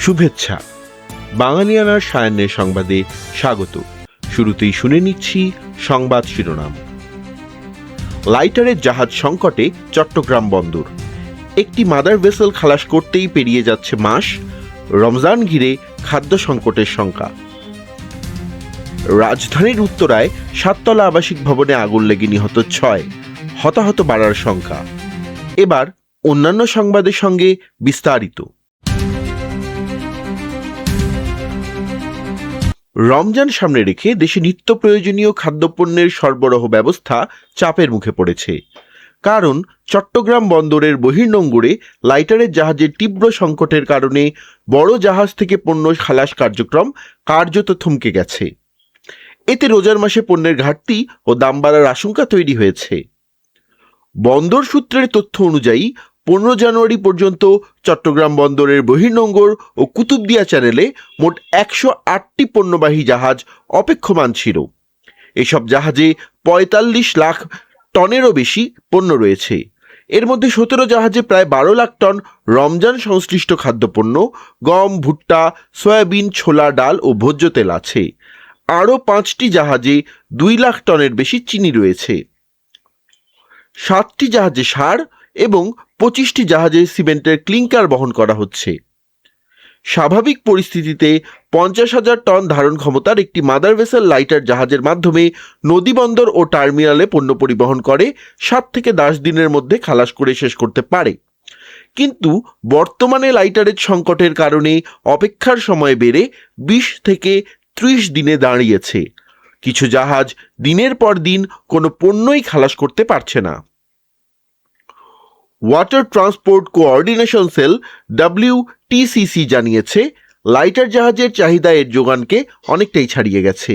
শুভেচ্ছা। বাঙালিয়ানার সায়ান্নের সংবাদে স্বাগত। শুরুতেই শুনে নিচ্ছি সংবাদ শিরোনাম। লাইটারের জাহাজ সংকটে চট্টগ্রাম বন্দর। একটি মাদার ভেসেল খালাস করতেই পেরিয়ে যাচ্ছে মাস। রমজান ঘিরে খাদ্য সংকটের শঙ্কা। রাজধানীর উত্তরায় 7তলা আবাসিক ভবনে আগুন লেগে নিহত 6, হতাহত বাড়ার শঙ্কা। এবার অন্যান্য সংবাদের সঙ্গে বিস্তারিত। রমজান সামনে রেখে দেশে নিত্য প্রয়োজনীয় খাদ্যপণ্যের সরবরাহ ব্যবস্থা চাপের মুখে পড়েছে। কারণ চট্টগ্রাম বন্দরের বহির্নোঙরে লাইটারের জাহাজের তীব্র সংকটের কারণে বড় জাহাজ থেকে পণ্য খালাস কার্যক্রম কার্যত থমকে গেছে। এতে রোজার মাসে পণ্যের ঘাটতি ও দাম বাড়ার আশঙ্কা তৈরি হয়েছে। বন্দর সূত্রের তথ্য অনুযায়ী 15 জানুয়ারি পর্যন্ত চট্টগ্রাম বন্দরের বহির্নোঙর ও কুতুবদিয়া চ্যানেলে মোট 108টি পণ্যবাহী জাহাজ অপেক্ষমান ছিল। এসব জাহাজে 45 লাখ টনেরও বেশি পণ্য রয়েছে। এর মধ্যে 17 জাহাজে প্রায় 12 লাখ টন রমজান সংশ্লিষ্ট খাদ্যপণ্য, গম, ভুট্টা, সয়াবিন, ছোলা, ডাল ও ভোজ্য তেল আছে। আরও 5টি জাহাজে 2 লাখ টনের বেশি চিনি রয়েছে। 7টি জাহাজে সার এবং 25টি জাহাজে সিমেন্টের ক্লিংকার বহন করা হচ্ছে। স্বাভাবিক পরিস্থিতিতে 50,000 টন ধারণ ক্ষমতার একটি মাদার ভেসেল লাইটার জাহাজের মাধ্যমে নদী বন্দর ও টার্মিনালে পণ্য পরিবহন করে 7 থেকে 10 দিনের মধ্যে খালাস করে শেষ করতে পারে। কিন্তু বর্তমানে লাইটারের সংকটের কারণে অপেক্ষার সময় বেড়ে 20 থেকে 30 দিনে দাঁড়িয়েছে। কিছু জাহাজ দিনের পর দিন কোনো পণ্যই খালাস করতে পারছে না। Water transport coordination cell WTCC জানিয়েছে, লাইটার জাহাজের চাহিদা এর যোগানকে অনেকটাই ছাড়িয়ে গেছে।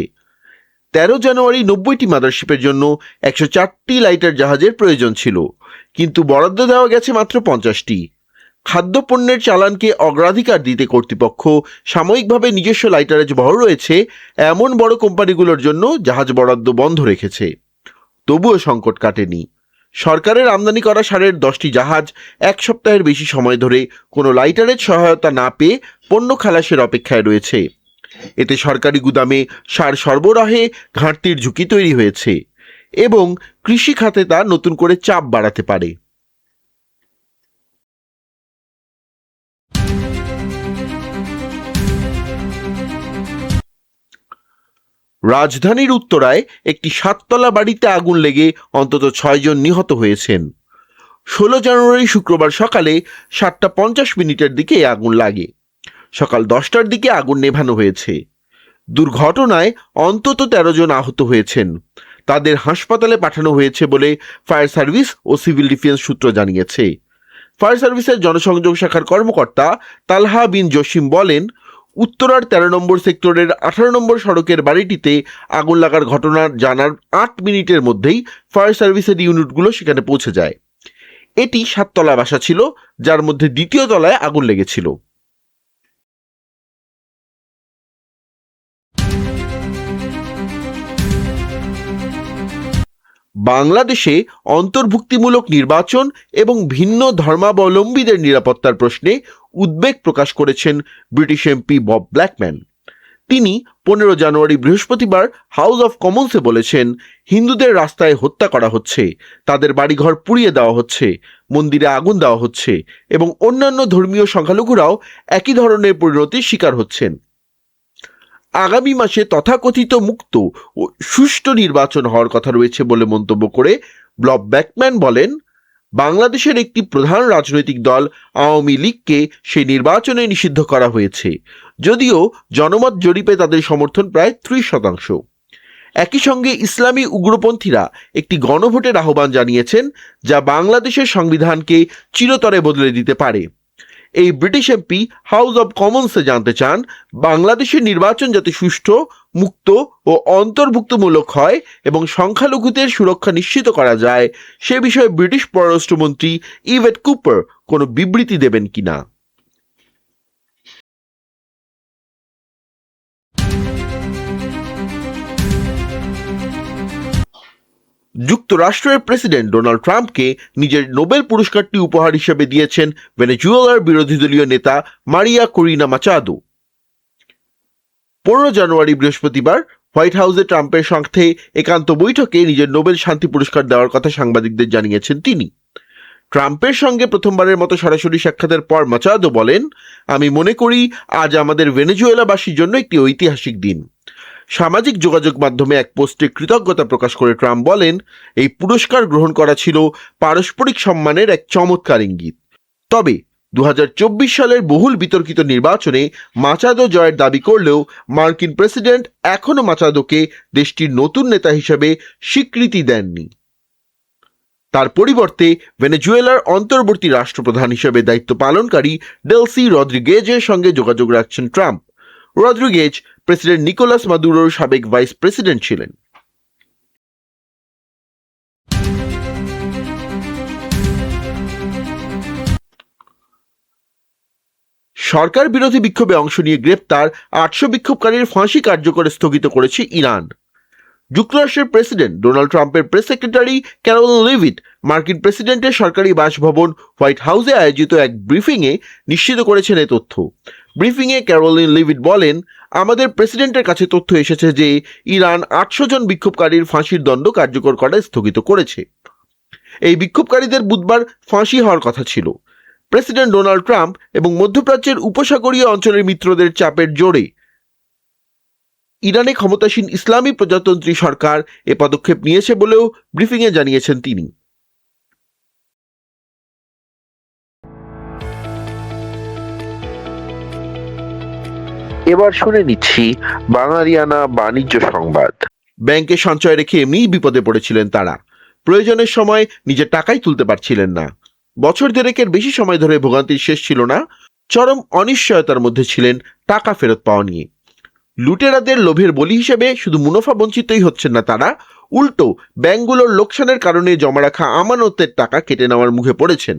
13 জানুয়ারি 90টি মাদারশিপের জন্য 104টি লাইটার জাহাজের প্রয়োজন ছিল, কিন্তু বরাদ্দ দেওয়া গেছে মাত্র 50টি। খাদ্যপণ্যের চালানকে অগ্রাধিকার দিতে কর্তৃপক্ষ সাময়িকভাবে নিজস্ব লাইটারেজ বহর রয়েছে এমন বড় কোম্পানিগুলোর জন্য জাহাজ বরাদ্দ বন্ধ রেখেছে। তবুও সংকট কাটেনি। সরকারের আমদানি করা সারের 10টি জাহাজ 1 সপ্তাহের বেশি সময় ধরে কোনো লাইটারের সহায়তা না পেয়ে পণ্য খালাসের অপেক্ষায় রয়েছে। এতে সরকারি গুদামে সার সরবরাহে ঘাটতির ঝুঁকি তৈরি হয়েছে এবং কৃষি খাতে তা নতুন করে চাপ বাড়াতে পারে। রাজধানীর উত্তরায় একটি 7তলা বাড়িতে আগুন লেগে অন্তত 6 জন নিহত হয়েছেন। 16 জানুয়ারি শুক্রবার সকালে 7:50 দিকে এই আগুন লাগে। সকাল 10টার দিকে আগুন নেভানো হয়েছে। দুর্ঘটনায় অন্তত 13 জন আহত হয়েছেন। তাদের হাসপাতালে পাঠানো হয়েছে বলে ফায়ার সার্ভিস ও সিভিল ডিফেন্স সূত্র জানিয়েছে। ফায়ার সার্ভিসের জনসংযোগ শাখার কর্মকর্তা তালহা বিন জসিম বলেন, উত্তরার 13 নম্বর সেক্টরের 18 নম্বর সড়কের বাড়িটিতে আগুন লাগার ঘটনা জানার 8 মিনিটের মধ্যেই ফায়ার সার্ভিসের ইউনিটগুলো সেখানে পৌঁছে যায়। এটি 7তলা বাসা ছিল, যার মধ্যে দ্বিতীয় তলায় আগুন লেগেছিল। বাংলাদেশে অন্তর্ভুক্তিমূলক নির্বাচন এবং ভিন্ন ধর্মাবলম্বীদের নিরাপত্তার প্রশ্নে উদ্বেগ প্রকাশ করেছেন ব্রিটিশ এমপি বব ব্ল্যাকম্যান। তিনি 15 জানুয়ারি বৃহস্পতিবার হাউস অফ কমন্সে বলেছেন, হিন্দুদের রাস্তায় হত্যা করা হচ্ছে, তাদের বাড়িঘর পুড়িয়ে দেওয়া হচ্ছে, মন্দিরে আগুন দেওয়া হচ্ছে এবং অন্যান্য ধর্মীয় সংখ্যালঘুরাও একই ধরনের পরিণতির শিকার হচ্ছেন। আগামী মাসে তথাকথিত মুক্ত ও সুষ্ঠু নির্বাচন হওয়ার কথা রয়েছে বলে মন্তব্য করে বব ব্ল্যাকম্যান বলেন, বাংলাদেশের একটি প্রধান রাজনৈতিক দল আওয়ামী লীগকে সেই নির্বাচনে নিষিদ্ধ করা হয়েছে, যদিও জনমত জরিপে তাদের সমর্থন প্রায় 30%। একই সঙ্গে ইসলামী উগ্রপন্থীরা একটি গণভোটের আহ্বান জানিয়েছেন, যা বাংলাদেশের সংবিধানকে চিরতরে বদলে দিতে পারে। এই ব্রিটিশ এমপি হাউস অব কমন্সে জানতে চান, বাংলাদেশের নির্বাচন যাতে সুষ্ঠু, মুক্ত ও অন্তর্ভুক্তমূলক হয় এবং সংখ্যালঘুদের সুরক্ষা নিশ্চিত করা যায় সে বিষয়ে ব্রিটিশ পররাষ্ট্রমন্ত্রী ইভেট কুপার কোনো বিবৃতি দেবেন কিনা। যুক্তরাষ্ট্রের প্রেসিডেন্ট ডোনাল্ড ট্রাম্পকে নিজের নোবেল পুরস্কারটি উপহার হিসেবে দিয়েছেন ভেনেজুয়েলার বিরোধী দলীয় নেতা মারিয়া করিনা মাচাদো। 15 জানুয়ারি বৃহস্পতিবার হোয়াইট হাউসে ট্রাম্পের সাথে একান্ত বৈঠকে নিজের নোবেল শান্তি পুরস্কার দেওয়ার কথা সাংবাদিকদের জানিয়েছেন তিনি। ট্রাম্পের সঙ্গে প্রথমবারের মতো সরাসরি সাক্ষাতের পর মাচাদো বলেন, আমি মনে করি আজ আমাদের ভেনেজুয়েলাবাসীর জন্য একটি ঐতিহাসিক দিন। সামাজিক যোগাযোগ মাধ্যমে এক পোস্টে কৃতজ্ঞতা প্রকাশ করে ট্রাম্প বলেন, এই পুরস্কার গ্রহণ করা ছিল পারস্পরিক সম্মানের এক চমৎকার ইঙ্গিত। তবে 2024 সালের বহুল বিতর্কিত নির্বাচনে মাচাদো জয়ের দাবি করলেও মার্কিন প্রেসিডেন্ট এখনো মাচাদোকে দেশটির নতুন নেতা হিসেবে স্বীকৃতি দেননি। তার পরিবর্তে ভেনেজুয়েলার অন্তর্বর্তী রাষ্ট্রপ্রধান হিসেবে দায়িত্ব পালনকারী ডেলসি রদ্রিগেজের সঙ্গে যোগাযোগ রাখছেন ট্রাম্প। রদ্রিগেজ প্রেসিডেন্ট নিকোলাস মাদুরোর সাবেক ভাইস প্রেসিডেন্ট ছিলেন। সরকার বিরোধী বিক্ষোভে অংশ নিয়ে গ্রেপ্তার 800 বিক্ষোভকারীর ফাঁসি কার্যকর স্থগিত করেছে ইরান। যুক্তরাষ্ট্রের প্রেসিডেন্ট ডোনাল্ড ট্রাম্পের প্রেস সেক্রেটারি ক্যারোলিন লিভিট মার্কিন প্রেসিডেন্টের সরকারি বাসভবন হোয়াইট হাউসে আয়োজিত এক ব্রিফিংয়ে নিশ্চিত করেছেন এই তথ্য। ব্রিফিংয়ে ক্যারোলিন লিভিট বলেন, আমাদের প্রেসিডেন্টের কাছে তথ্য এসেছে যে ইরান 800 জন বিক্ষোভকারীর ফাঁসির দণ্ড কার্যকর করা স্থগিত করেছে। এই বিক্ষোভকারীদের বুধবার ফাঁসি হওয়ার কথা ছিল। প্রেসিডেন্ট ডোনাল্ড ট্রাম্প এবং মধ্যপ্রাচ্যের উপসাগরীয় অঞ্চলের মিত্রদের চাপের জোরে ইরানে ক্ষমতাসীন ইসলামী প্রজাতন্ত্রী সরকার এ পদক্ষেপ নিয়েছে বলেও ব্রিফিংয়ে জানিয়েছেন তিনি। এবার শুনে নিচ্ছি বাঙালিয়ানা বাণিজ্য সংবাদ। ব্যাংকে সঞ্চয় রেখে এমনিই বিপদে পড়েছিলেন তারা। প্রয়োজনের সময় নিজের টাকাই তুলতে পারছিলেন না। বছর দেড়েকের বেশি সময় ধরে ভোগান্তির শেষ ছিল না। চরম অনিশ্চয়তার মধ্যে ছিলেন টাকা ফেরত পাওয়া নিয়ে। লুটেরাদের লোভের বলি হিসেবে শুধু মুনাফা বঞ্চিতই হচ্ছেন না তারা, উল্টো ব্যাংকগুলোর লোকসানের কারণে জমা রাখা আমানতের টাকা কেটে নেওয়ার মুখে পড়েছেন।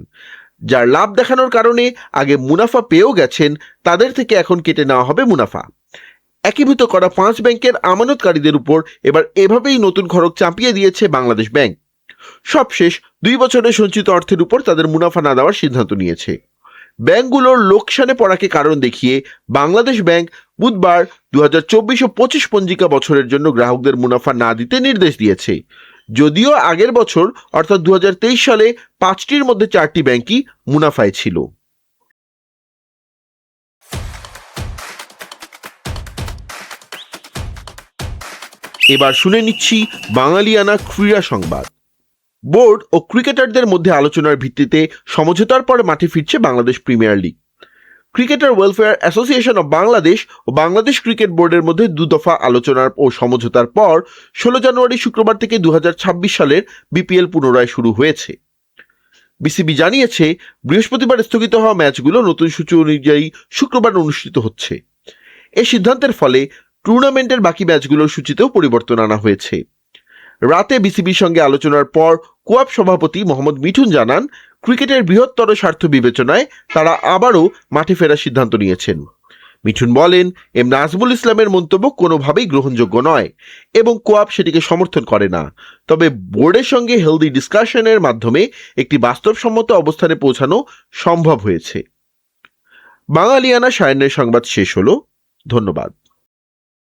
যার লাভ দেখানোর কারণে আগে মুনাফা পেয়েও গেছেন, তাদের থেকে এখন কেটে নেওয়া হবে মুনাফা। একীভূত করা 5 ব্যাংকের আমানতকারীদের উপর এবার এভাবেই নতুন খড়গ চাপিয়ে দিয়েছে বাংলাদেশ ব্যাংক। সবশেষ 2 বছরের সঞ্চিত অর্থের উপর তাদের মুনাফা না দেওয়ার সিদ্ধান্ত নিয়েছে। ব্যাংকগুলোর লোকসানে পড়াকে কারণ দেখিয়ে বাংলাদেশ ব্যাংক বুধবার 2024 ও 25 পঞ্জিকা বছরের জন্য গ্রাহকদের মুনাফা না দিতে নির্দেশ দিয়েছে। যদিও আগের বছর অর্থাৎ 2023 সালে 5টির মধ্যে 4টি ব্যাংকই মুনাফায় ছিল। এবার শুনে নিচ্ছি বাঙালিয়ানা ক্রীড়া সংবাদ। বোর্ড ও ক্রিকেটারদের মধ্যে আলোচনার ভিত্তিতে সমঝোতার পর মাঠে ফিরছে Bangladesh premier league. Cricketer welfare association of Bangladesh ও বাংলাদেশ ক্রিকেট বোর্ডের মধ্যে 2 দফা আলোচনার ও সমঝোতার পর 16 জানুয়ারি শুক্রবার থেকে 2026 সালের বিপিএল পুনরায় শুরু হয়েছে। বিসিবি জানিয়েছে, বৃহস্পতিবার স্থগিত হওয়া ম্যাচগুলো নতুন সূচি অনুযায়ী শুক্রবার অনুষ্ঠিত হচ্ছে। এই সিদ্ধান্তের ফলে টুর্নামেন্টের বাকি ম্যাচগুলোর সূচিতেও পরিবর্তন আনা হয়েছে। রাতে বিসিবির সঙ্গে আলোচনার পর কোয়াপ সভাপতি মোহাম্মদ মিঠুন জানান, ক্রিকেটের বৃহত্তর স্বার্থ বিবেচনায় তারা আবারও মাঠে ফেরার সিদ্ধান্ত নিয়েছেন। মিঠুন বলেন, এম নাজমুল ইসলামের মন্তব্য কোনোভাবেই গ্রহণযোগ্য নয় এবং কোয়াপ সেটিকে সমর্থন করে না। তবে বোর্ডের সঙ্গে হেলদি ডিসকাশনের মাধ্যমে একটি বাস্তবসম্মত অবস্থানে পৌঁছানো সম্ভব হয়েছে। বাঙালিয়ানা সায়ান্নের সংবাদ শেষ হলো। ধন্যবাদ।